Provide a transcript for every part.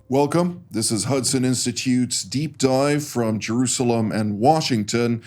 Welcome. This is Hudson Institute's deep dive from Jerusalem and Washington.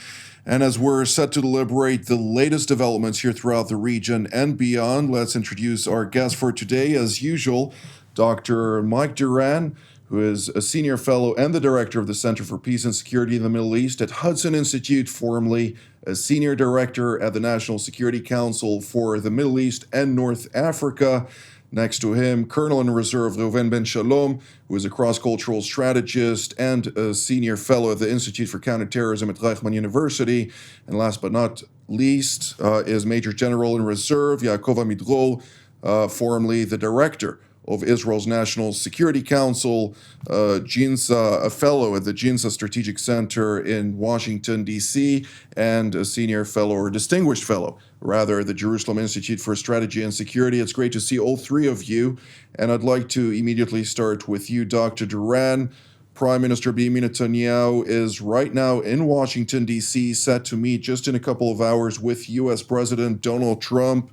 And as we're set to deliberate the latest developments here throughout the region and beyond, let's introduce our guest for today. As usual, Dr. Mike Duran, who is a senior fellow and the director of the Center for Peace and Security in the Middle East at Hudson Institute, formerly a senior director at the National Security Council for the Middle East and North Africa. Next to him, Colonel in Reserve Reuven Ben Shalom, who is a cross-cultural strategist and a senior fellow at the Institute for Counterterrorism at Reichman University. And last but not least is Major General in Reserve Yaakov Amidro, formerly the director of Israel's National Security Council, GINSA, a fellow at the GINSA Strategic Center in Washington, D.C., and a senior fellow, or distinguished fellow, rather, at the Jerusalem Institute for Strategy and Security. It's great to see all three of you, and I'd like to immediately start with you, Dr. Duran. Prime Minister Benjamin Netanyahu is right now in Washington, D.C., set to meet just in a couple of hours with U.S. President Donald Trump.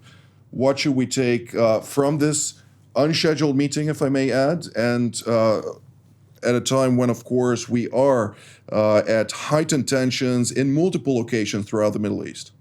What should we take from this unscheduled meeting, if I may add, and at a time when, of course, we are at heightened tensions in multiple locations throughout the Middle East?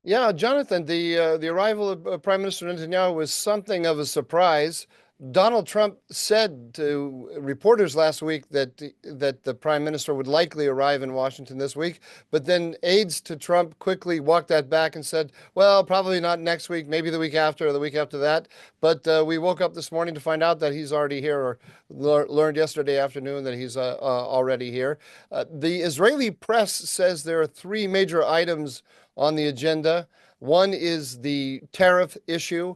Yeah, Jonathan, the arrival of Prime Minister Netanyahu was something of a surprise. Donald Trump said to reporters last week that the prime minister would likely arrive in Washington this week, but then aides to Trump quickly walked that back and said, well, probably not next week, maybe the week after or the week after that. But we woke up this morning to find out that he's already here, or learned yesterday afternoon that he's already here. The Israeli press says there are three major items on the agenda. One is the tariff issue,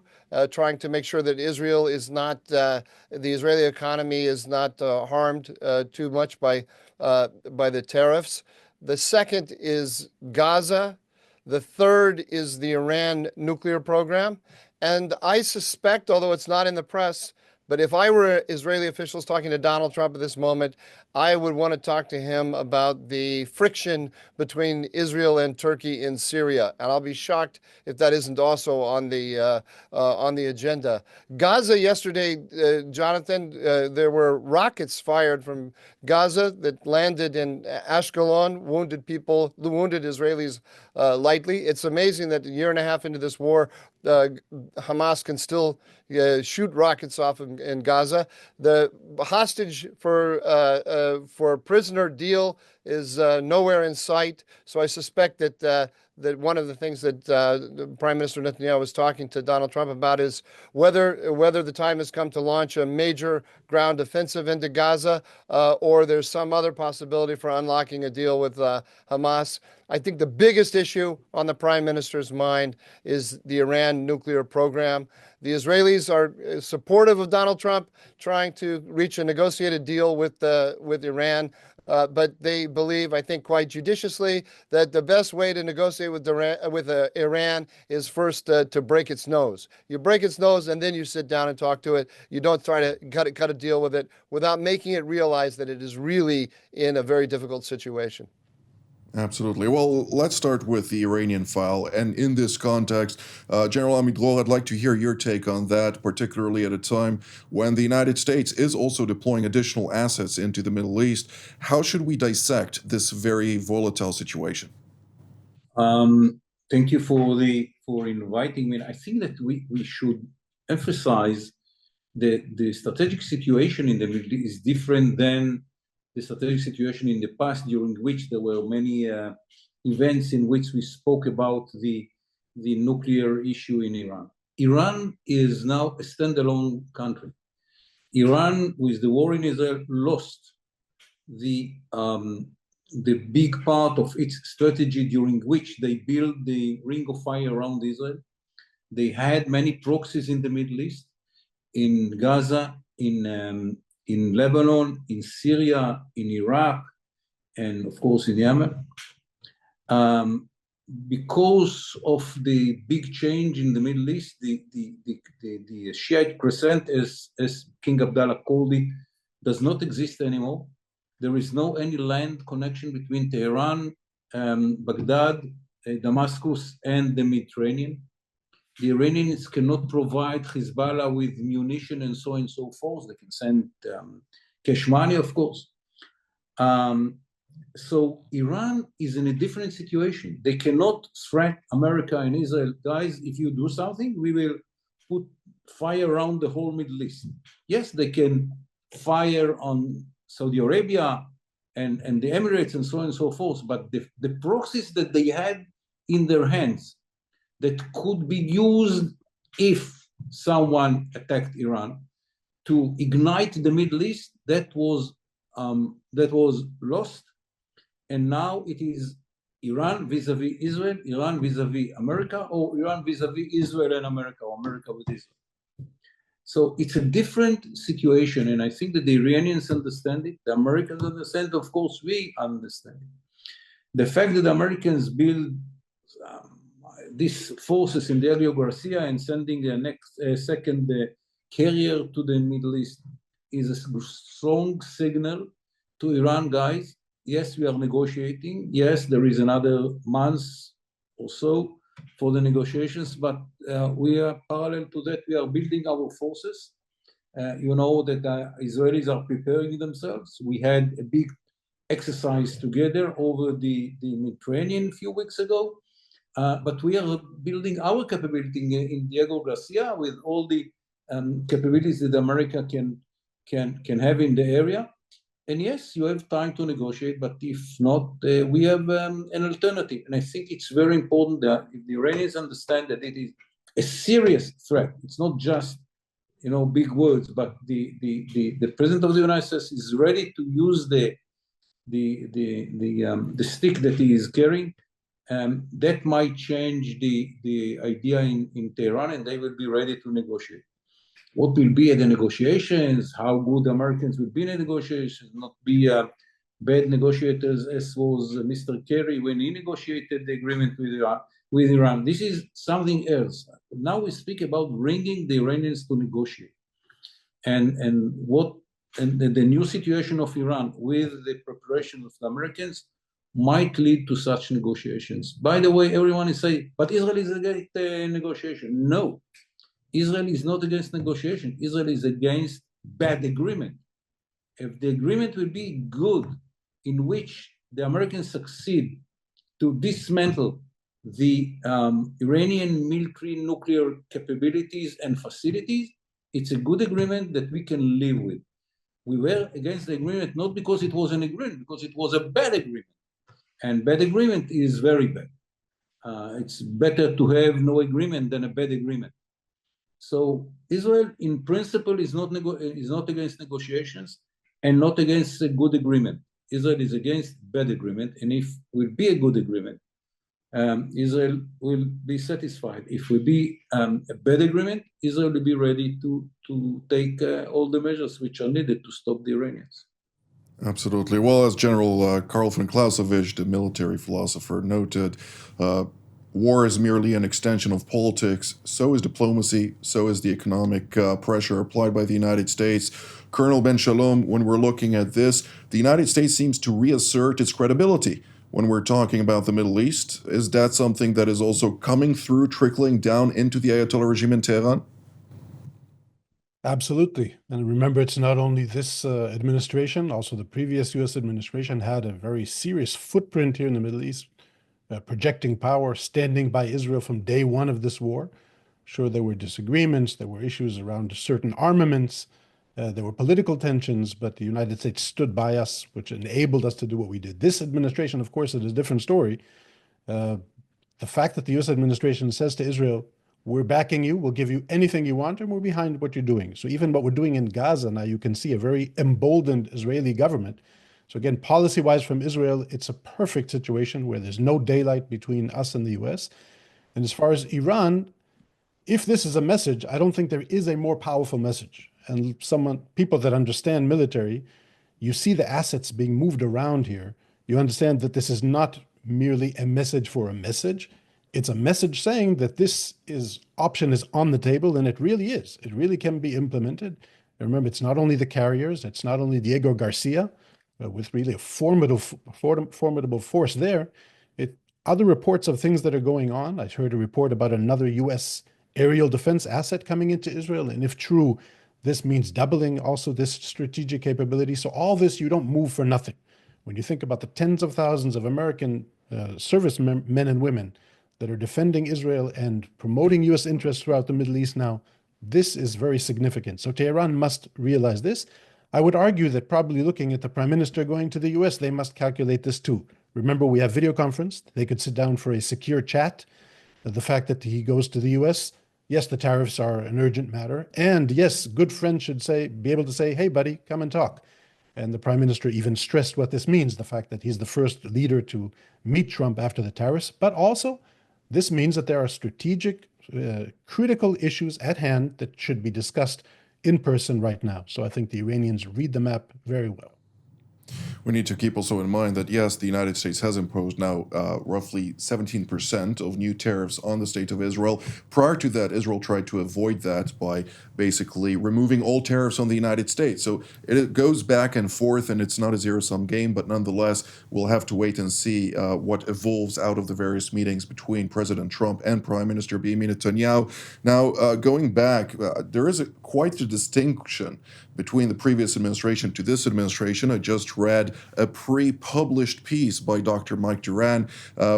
trying to make sure that Israel is not, the Israeli economy is not harmed too much by the tariffs. The second is Gaza. The third is the Iran nuclear program. And I suspect, although it's not in the press, but if I were Israeli officials talking to Donald Trump at this moment, I would want to talk to him about the friction between Israel and Turkey in Syria, and I'll be shocked if that isn't also on the agenda. Gaza yesterday, Jonathan, there were rockets fired from Gaza that landed in Ashkelon, wounded Israelis lightly. It's amazing that a year and a half into this war, Hamas can still shoot rockets off in Gaza. The hostage for prisoner deal is nowhere in sight. So I suspect that one of the things that Prime Minister Netanyahu was talking to Donald Trump about is whether the time has come to launch a major ground offensive into Gaza, or there's some other possibility for unlocking a deal with Hamas. I think the biggest issue on the Prime Minister's mind is the Iran nuclear program. The Israelis are supportive of Donald Trump trying to reach a negotiated deal with Iran. But they believe, I think quite judiciously, that the best way to negotiate with Iran is first to break its nose. You break its nose and then you sit down and talk to it. You don't try to cut a deal with it without making it realize that it is really in a very difficult situation. Absolutely. Well, let's start with the Iranian file. And in this context, General Amidro, I'd like to hear your take on that, particularly at a time when the United States is also deploying additional assets into the Middle East. How should we dissect this very volatile situation? Thank you for inviting me. I think that we should emphasize that the strategic situation in the Middle East is different than the strategic situation in the past, during which there were many events in which we spoke about the nuclear issue in Iran. Iran is now a standalone country. Iran, with the war in Israel, lost the big part of its strategy, during which they built the ring of fire around Israel. They had many proxies in the Middle East, in Gaza, in Lebanon, in Syria, in Iraq, and of course in Yemen. Because of the big change in the Middle East, the Shiite crescent, as King Abdullah called it, does not exist anymore. There is no any land connection between Tehran, Baghdad, Damascus, and the Mediterranean. the Iranians cannot provide Hezbollah with munition and so on and so forth. They can send cash money, of course. So Iran is in a different situation. They cannot threat America and Israel. Guys, if you do something, we will put fire around the whole Middle East. Yes, they can fire on Saudi Arabia and the Emirates and so on and so forth, but the proxies that they had in their hands that could be used if someone attacked Iran to ignite the Middle East, that was lost. And now it is Iran vis-a-vis Israel, Iran vis-a-vis America, or Iran vis-a-vis Israel and America, or America with Israel. So it's a different situation, and I think that the Iranians understand it, the Americans understand it, of course we understand it. The fact that the Americans build these forces in the Helio Garcia and sending the next second carrier to the Middle East is a strong signal to Iran, guys. Yes, we are negotiating. Yes, there is another month or so for the negotiations, but we are parallel to that. We are building our forces. You know that Israelis are preparing themselves. We had a big exercise together over the Mediterranean a few weeks ago, but we are building our capability in Diego Garcia with all the capabilities that America can have in the area. And yes, you have time to negotiate, but if not, we have an alternative. And I think it's very important that if the Iranians understand that it is a serious threat, it's not just big words, but the President of the United States is ready to use the stick that he is carrying. That might change the idea in Tehran, and they will be ready to negotiate. What will be at the negotiations, how good Americans will be in the negotiations, not be bad negotiators as was Mr. Kerry when he negotiated the agreement with Iran. This is something else. Now we speak about bringing the Iranians to negotiate. And the new situation of Iran with the preparation of the Americans might lead to such negotiations. By the way, everyone is saying, but Israel is against negotiation. No. Israel is not against negotiation. Israel is against bad agreement. If the agreement will be good, in which the Americans succeed to dismantle the Iranian military nuclear capabilities and facilities, it's a good agreement that we can live with. We were against the agreement not because it was an agreement, because it was a bad agreement. And bad agreement is very bad. It's better to have no agreement than a bad agreement. So Israel, in principle, is not against negotiations and not against a good agreement. Israel is against bad agreement, and if will be a good agreement, Israel will be satisfied. If will be a bad agreement, Israel will be ready to take all the measures which are needed to stop the Iranians. Absolutely. Well, as General Karl von Clausewitz, the military philosopher, noted, war is merely an extension of politics. So is diplomacy. So is the economic pressure applied by the United States. Colonel Ben Shalom, when we're looking at this, the United States seems to reassert its credibility when we're talking about the Middle East. Is that something that is also coming through, trickling down into the Ayatollah regime in Tehran? Absolutely. And remember, it's not only this administration, also the previous U.S. administration had a very serious footprint here in the Middle East, projecting power, standing by Israel from day one of this war. Sure, there were disagreements, there were issues around certain armaments, there were political tensions, but the United States stood by us, which enabled us to do what we did. This administration, of course, is a different story. The fact that the U.S. administration says to Israel, we're backing you, we'll give you anything you want, and we're behind what you're doing. So even what we're doing in Gaza now, you can see a very emboldened Israeli government. So again, policy-wise from Israel, it's a perfect situation where there's no daylight between us and the U.S. And as far as Iran, if this is a message, I don't think there is a more powerful message. And people that understand military, you see the assets being moved around here. You understand that this is not merely a message for a message. It's a message saying that this option is on the table, and it really is. It really can be implemented. And remember, it's not only the carriers, it's not only Diego Garcia, with really a formidable force there. Other reports of things that are going on. I heard a report about another U.S. aerial defense asset coming into Israel? And if true, this means doubling also this strategic capability. So all this, you don't move for nothing. When you think about the tens of thousands of American service men and women that are defending Israel and promoting U.S. interests throughout the Middle East now, this is very significant. So Tehran must realize this. I would argue that probably looking at the prime minister going to the US, they must calculate this too. Remember, we have video conference. They could sit down for a secure chat. The fact that he goes to the US, yes, the tariffs are an urgent matter. And yes, good friends should be able to say, hey, buddy, come and talk. And the prime minister even stressed what this means, the fact that he's the first leader to meet Trump after the tariffs. But also, this means that there are strategic, critical issues at hand that should be discussed in person right now. So I think the Iranians read the map very well. We need to keep also in mind that, yes, the United States has imposed now roughly 17% of new tariffs on the state of Israel. Prior to that, Israel tried to avoid that by basically removing all tariffs on the United States. So it goes back and forth, and it's not a zero-sum game, but nonetheless, we'll have to wait and see what evolves out of the various meetings between President Trump and Prime Minister Benjamin Netanyahu. Now, going back, there is quite a distinction between the previous administration to this administration. I just read a pre-published piece by Dr. Mike Duran,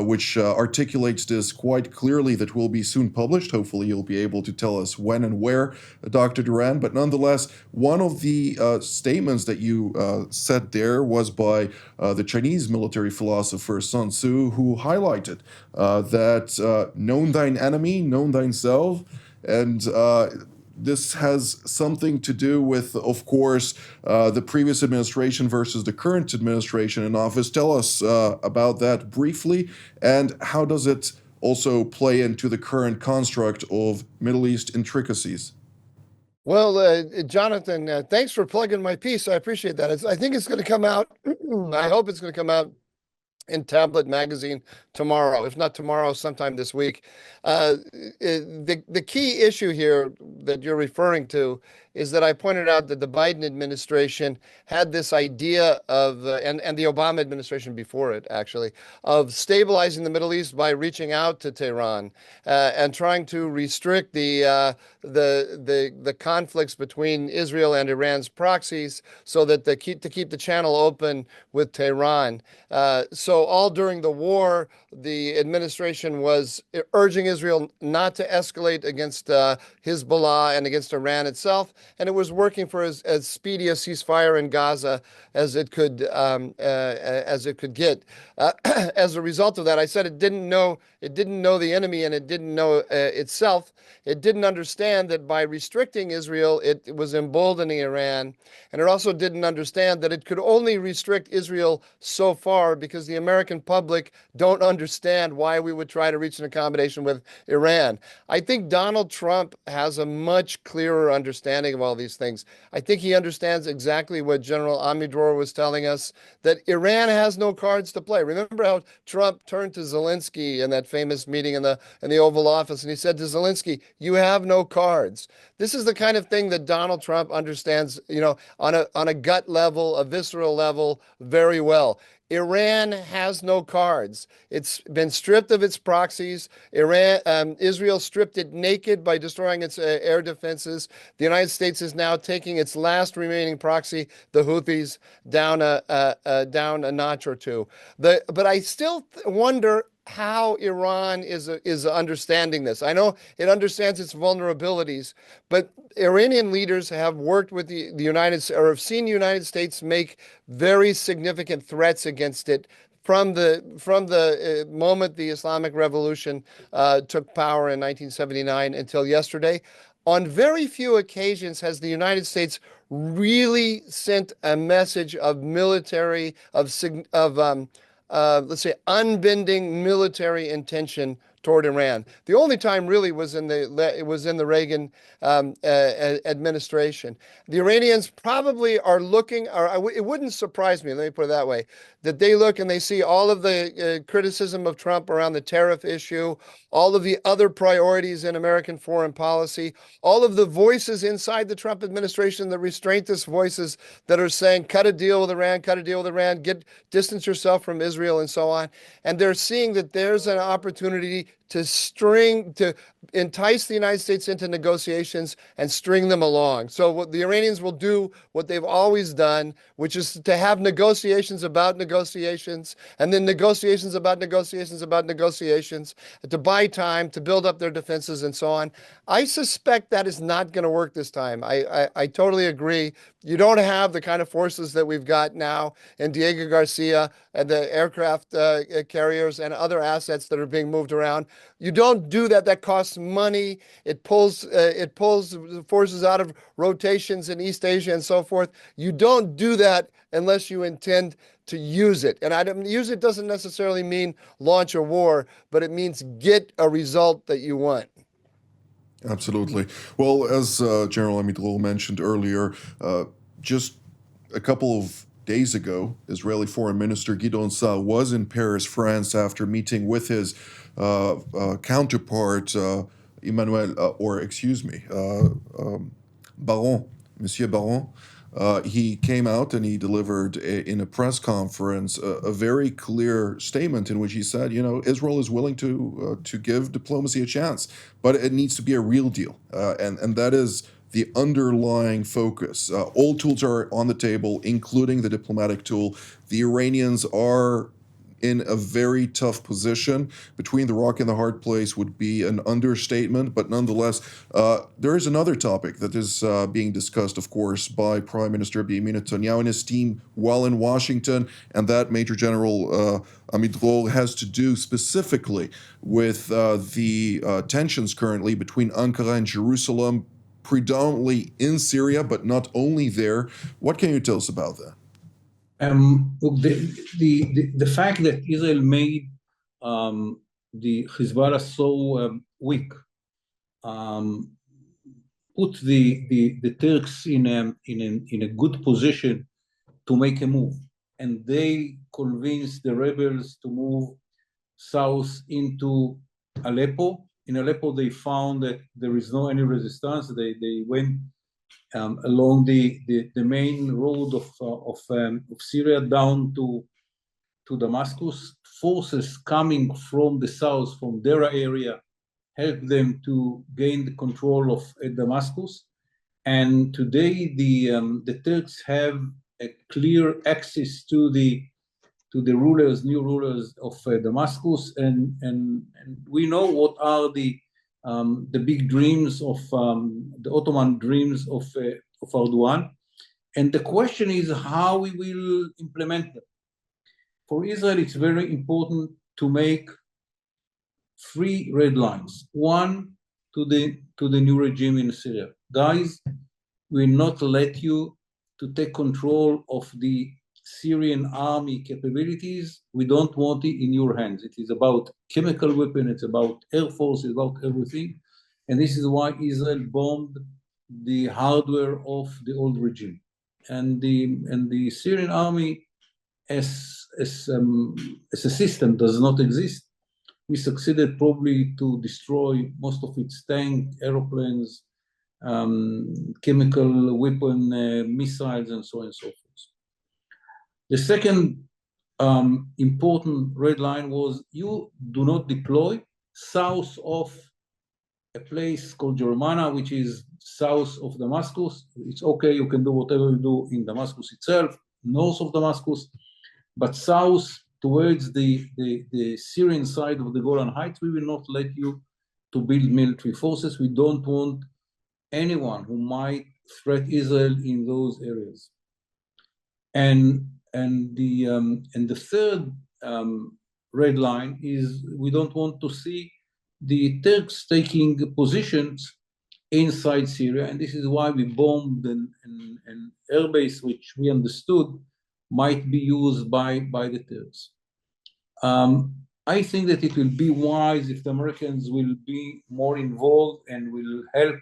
which articulates this quite clearly, that will be soon published. Hopefully you'll be able to tell us when and where, Dr. Duran. But nonetheless, one of the statements that you said there was by the Chinese military philosopher Sun Tzu, who highlighted that known thine enemy, known thyself, and this has something to do with, of course, the previous administration versus the current administration in office. Tell us about that briefly, and how does it also play into the current construct of Middle East intricacies? Well, Jonathan, thanks for plugging my piece. I appreciate that. I think it's going to come out. I hope it's going to come out in Tablet Magazine tomorrow, if not tomorrow, sometime this week. The key issue here that you're referring to is that I pointed out that the Biden administration had this idea of, and the Obama administration before it, actually, of stabilizing the Middle East by reaching out to Tehran and trying to restrict the conflicts between Israel and Iran's proxies, so that to keep the channel open with Tehran. So all during the war, the administration was urging Israel not to escalate against Hezbollah and against Iran itself, and it was working for as speedy a ceasefire in Gaza as it could get. As a result of that, I said it didn't know the enemy, and it didn't know itself. It didn't understand that by restricting Israel, it was emboldening Iran, and it also didn't understand that it could only restrict Israel so far, because the American public don't understand why we would try to reach an accommodation with Iran. I think Donald Trump has a much clearer understanding of all these things. I think he understands exactly what General Amidror was telling us, that Iran has no cards to play. Remember how Trump turned to Zelensky in that famous meeting in the Oval Office, and he said to Zelensky, "You have no cards." This is the kind of thing that Donald Trump understands, on a gut level, a visceral level, very well. Iran has no cards. It's been stripped of its proxies. Israel stripped it naked by destroying its air defenses. The United States is now taking its last remaining proxy, the Houthis, down a notch or two. But I still wonder how Iran is understanding this. I know it understands its vulnerabilities, but Iranian leaders have worked with the United States, or have seen the United States make very significant threats against it from the moment the Islamic Revolution took power in 1979 until yesterday. On very few occasions has the United States really sent a message of military, let's say, unbending military intention toward Iran. The only time really was in the Reagan administration. The Iranians probably are looking, or it wouldn't surprise me, let me put it that way, that they look and they see all of the criticism of Trump around the tariff issue, all of the other priorities in American foreign policy, all of the voices inside the Trump administration, the restraintist voices that are saying, cut a deal with Iran, distance yourself from Israel, and so on. And they're seeing that there's an opportunity be to entice the United States into negotiations and string them along. So what the Iranians will do, what they've always done, which is to have negotiations about negotiations, and then negotiations about negotiations about negotiations, to buy time, to build up their defenses and so on. I suspect that is not going to work this time. I totally agree. You don't have the kind of forces that we've got now in Diego Garcia and the aircraft carriers and other assets that are being moved around. You don't do that. That costs money. It pulls forces out of rotations in East Asia and so forth. You don't do that unless you intend to use it. And use it doesn't necessarily mean launch a war, but it means get a result that you want. Absolutely. Well, as General Amidrol mentioned earlier, just a couple of days ago, Israeli Foreign Minister Gideon Saar was in Paris, France, after meeting with his counterpart, Baron, Monsieur Baron. He came out and he delivered in a press conference a very clear statement in which he said, Israel is willing to give diplomacy a chance, but it needs to be a real deal, and that is the underlying focus. All tools are on the table, including the diplomatic tool. The Iranians are in a very tough position. Between the rock and the hard place would be an understatement, but nonetheless, there is another topic that is being discussed, of course, by Prime Minister Benjamin Netanyahu and his team while in Washington, and that Major General Amidrol has to do specifically with the tensions currently between Ankara and Jerusalem, predominantly in Syria, but not only there. What can you tell us about that? Look, the fact that Israel made the Hezbollah so weak put the Turks in a good position to make a move, and they convinced the rebels to move south into Aleppo. In Aleppo, they found that there is no any resistance. They went along the main road of Syria down to Damascus. Forces coming from the south, from Dera area, helped them to gain the control of Damascus. And today, the Turks have a clear access to the new rulers of Damascus, and we know what are the big dreams of the Ottoman dreams of Erdogan, and the question is how we will implement them. For Israel, it's very important to make 3 red lines. One, to the new regime in Syria. Guys, we will not let you to take control of the Syrian army capabilities. We don't want it in your hands. It is about chemical weapon, it's about air force, it's about everything. And this is why Israel bombed the hardware of the old regime. And the Syrian army as a system does not exist. We succeeded probably to destroy most of its tank, aeroplanes, chemical weapon, missiles, and so on and so forth. The second important red line was you do not deploy south of a place called Jermana, which is south of Damascus. It's okay, you can do whatever you do in Damascus itself, north of Damascus, but south towards the Syrian side of the Golan Heights, we will not let you to build military forces. We don't want anyone who might threat Israel in those areas. And the third red line is we don't want to see the Turks taking positions inside Syria, and this is why we bombed an airbase which we understood might be used by the Turks. I think that it will be wise if the Americans will be more involved and will help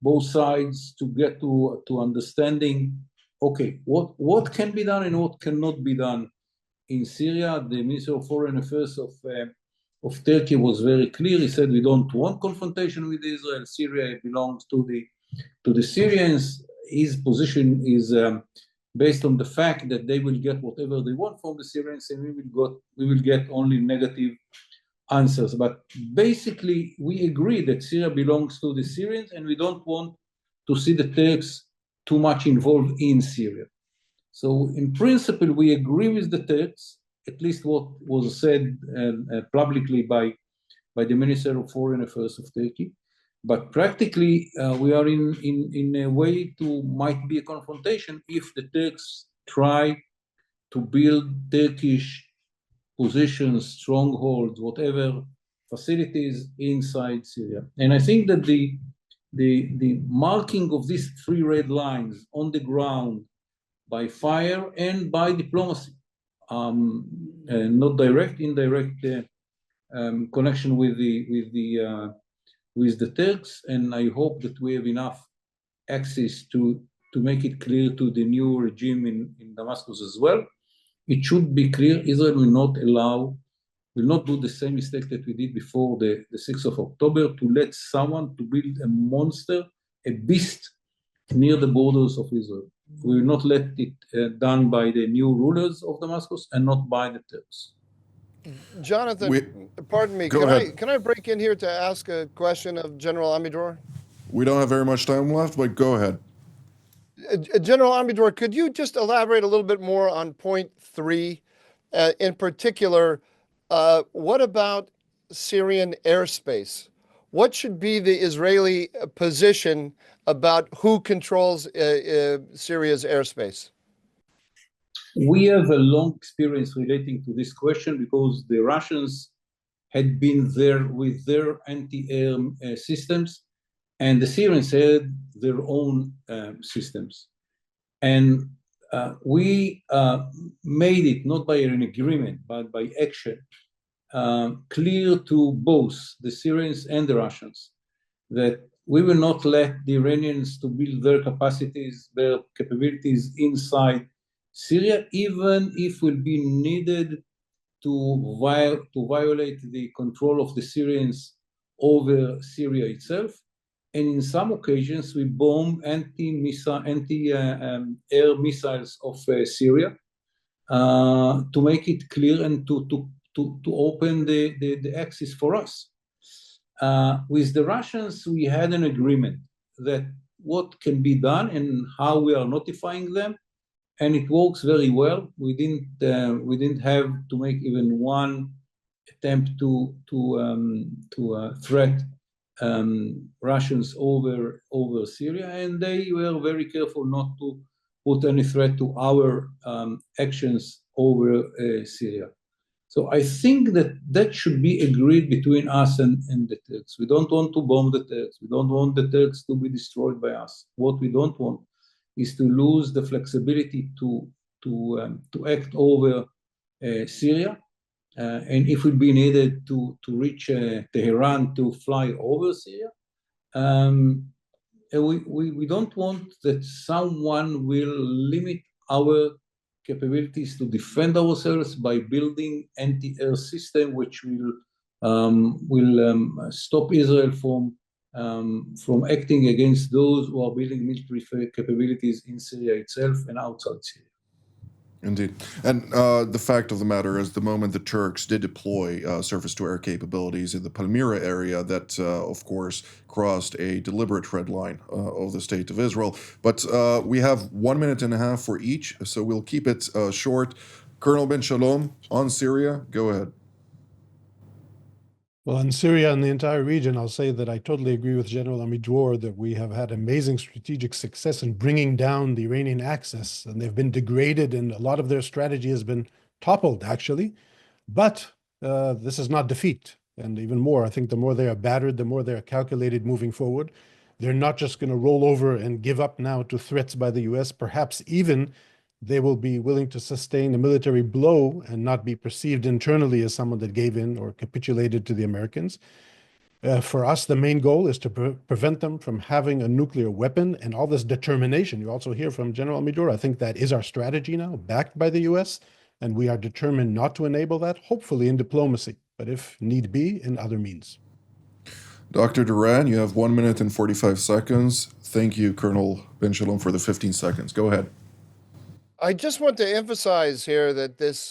both sides to get to understanding, okay, what can be done and what cannot be done in Syria. The Minister of Foreign Affairs of Turkey was very clear. He said we don't want confrontation with Israel. Syria belongs to the Syrians. His position is based on the fact that they will get whatever they want from the Syrians, and we will get only negative answers. But basically, we agree that Syria belongs to the Syrians, and we don't want to see the Turks too much involved in Syria. So in principle, we agree with the Turks, at least what was said publicly by the Minister of Foreign Affairs of Turkey. But practically, we are in a way to might be a confrontation if the Turks try to build Turkish positions, strongholds, whatever facilities inside Syria. And I think that the marking of these three red lines on the ground by fire and by diplomacy, not direct, indirect connection with the Turks, and I hope that we have enough access to make it clear to the new regime in Damascus as well. It should be clear Israel will not do the same mistake that we did before the 6th of October, to let someone to build a monster, a beast near the borders of Israel. We will not let it done by the new rulers of Damascus and not by the Turks. Jonathan, pardon me. Can I break in here to ask a question of General Amidor? We don't have very much time left, but go ahead. General Amidor, could you just elaborate a little bit more on point 3? In particular, what about Syrian airspace? What should be the Israeli position about who controls Syria's airspace? We have a long experience relating to this question because the Russians had been there with their anti-air systems, and the Syrians had their own systems. And we made it, not by an agreement, but by action, clear to both the Syrians and the Russians that we will not let the Iranians to build their capacities, their capabilities inside Syria, even if will be needed to violate the control of the Syrians over Syria itself. And in some occasions, we bomb anti-air missiles of Syria to make it clear and to open the access for us. With the Russians, we had an agreement that what can be done and how we are notifying them, and it works very well. We didn't have to make even one attempt to threat Russians over Syria, and they were very careful not to put any threat to our actions over Syria. So I think that should be agreed between us and the Turks. We don't want to bomb the Turks. We don't want the Turks to be destroyed by us. What we don't want is to lose the flexibility to act over Syria, and if it will be needed to reach Tehran to fly over Syria. We don't want that someone will limit our capabilities to defend ourselves by building anti-air system, which will stop Israel from acting against those who are building military capabilities in Syria itself and outside Syria. Indeed. And the fact of the matter is, the moment the Turks did deploy surface-to-air capabilities in the Palmyra area, that, of course, crossed a deliberate red line of the State of Israel. But we have 1 minute and a half for each, so we'll keep it short. Colonel Ben Shalom, on Syria, go ahead. Well, in Syria and the entire region, I'll say that I totally agree with General Amidor that we have had amazing strategic success in bringing down the Iranian axis, and they've been degraded, and a lot of their strategy has been toppled, actually. But this is not defeat. And even more, I think the more they are battered, the more they are calculated moving forward. They're not just going to roll over and give up now to threats by the US. Perhaps even they will be willing to sustain a military blow and not be perceived internally as someone that gave in or capitulated to the Americans. For us, the main goal is to prevent them from having a nuclear weapon, and all this determination. You also hear from General Amidor. I think that is our strategy now, backed by the US, and we are determined not to enable that, hopefully in diplomacy, but if need be, in other means. Dr. Duran, you have 1 minute and 45 seconds. Thank you, Colonel Ben Shalom, for the 15 seconds. Go ahead. I just want to emphasize here that this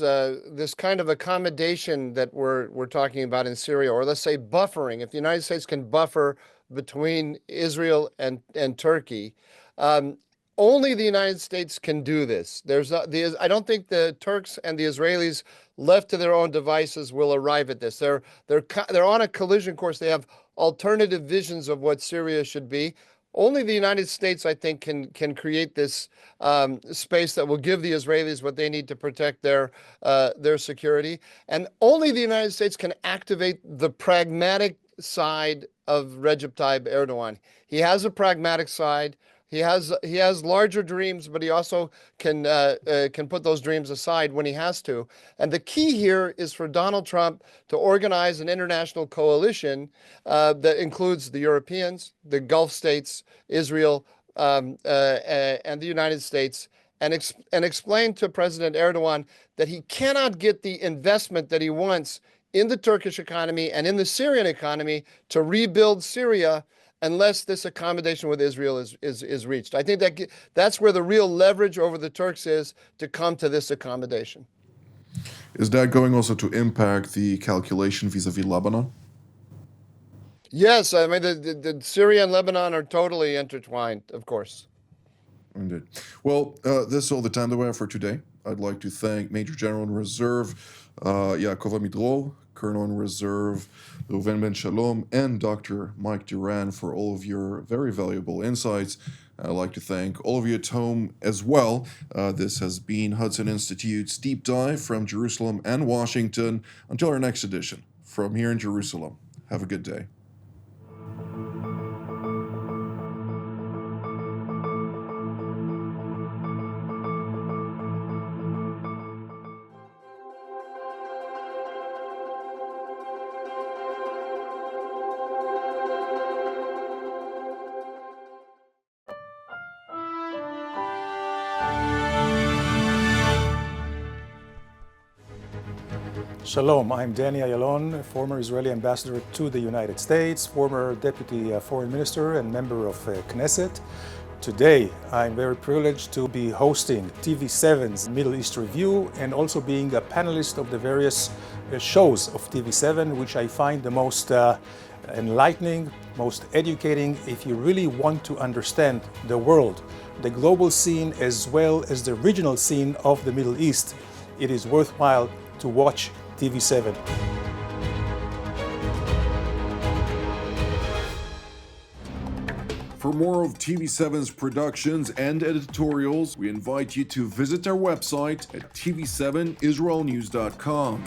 kind of accommodation that we're talking about in Syria, or let's say buffering, if the United States can buffer between Israel and Turkey, um, only the United States can do this. I don't think the Turks and the Israelis, left to their own devices, will arrive at this. They're on a collision course. They have alternative visions of what Syria should be. Only the United States, I think, can create this space that will give the Israelis what they need to protect their security, and only the United States can activate the pragmatic side of Recep Tayyip Erdogan. He has a pragmatic side. He has larger dreams, but he also can put those dreams aside when he has to. And the key here is for Donald Trump to organize an international coalition that includes the Europeans, the Gulf states, Israel, and the United States, and explain to President Erdogan that he cannot get the investment that he wants in the Turkish economy and in the Syrian economy to rebuild Syria unless this accommodation with Israel is reached. I think that's where the real leverage over the Turks is, to come to this accommodation. Is that going also to impact the calculation vis-a-vis Lebanon? Yes, I mean, the Syria and Lebanon are totally intertwined, of course. Indeed. Well, this is all the time that we have for today. I'd like to thank Major General in Reserve Yaakov Midro, Colonel in Reserve Reuven Ben Shalom, and Dr. Mike Duran for all of your very valuable insights. I'd like to thank all of you at home as well. This has been Hudson Institute's Deep Dive from Jerusalem and Washington. Until our next edition, from here in Jerusalem, have a good day. Shalom, I'm Danny Ayalon, former Israeli ambassador to the United States, former deputy foreign minister and member of Knesset. Today, I'm very privileged to be hosting TV7's Middle East Review and also being a panelist of the various shows of TV7, which I find the most enlightening, most educating if you really want to understand the world, the global scene as well as the regional scene of the Middle East. It is worthwhile to watch TV7. For more of TV7's productions and editorials, we invite you to visit our website at TV7israelnews.com.